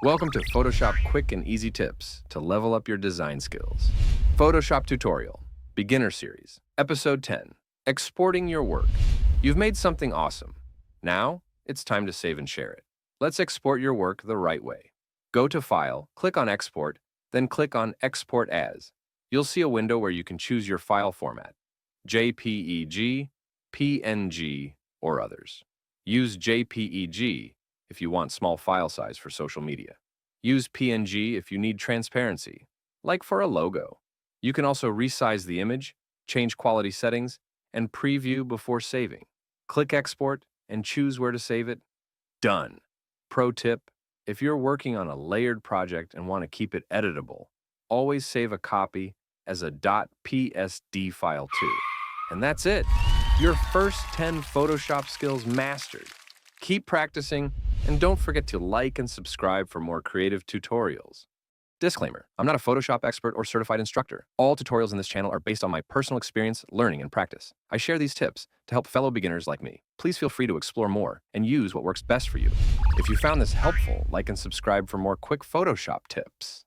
Welcome to Photoshop Quick and Easy Tips to level up your design skills. Photoshop Tutorial, Beginner Series, Episode 10, Exporting Your Work. You've made something awesome. Now, it's time to save and share it. Let's export your work the right way. Go to File, click on Export, then click on Export As. You'll see a window where you can choose your file format, JPEG, PNG, or others. Use JPEG if you want small file size for social media. Use PNG if you need transparency, like for a logo. You can also resize the image, change quality settings, and preview before saving. Click Export and choose where to save it. Done. Pro tip, if you're working on a layered project and want to keep it editable, always save a copy as a .psd file too. And that's it. Your first 10 Photoshop skills mastered. Keep practicing, and don't forget to like and subscribe for more creative tutorials. Disclaimer, I'm not a Photoshop expert or certified instructor. All tutorials in this channel are based on my personal experience, learning, and practice. I share these tips to help fellow beginners like me. Please feel free to explore more and use what works best for you. If you found this helpful, like and subscribe for more quick Photoshop tips.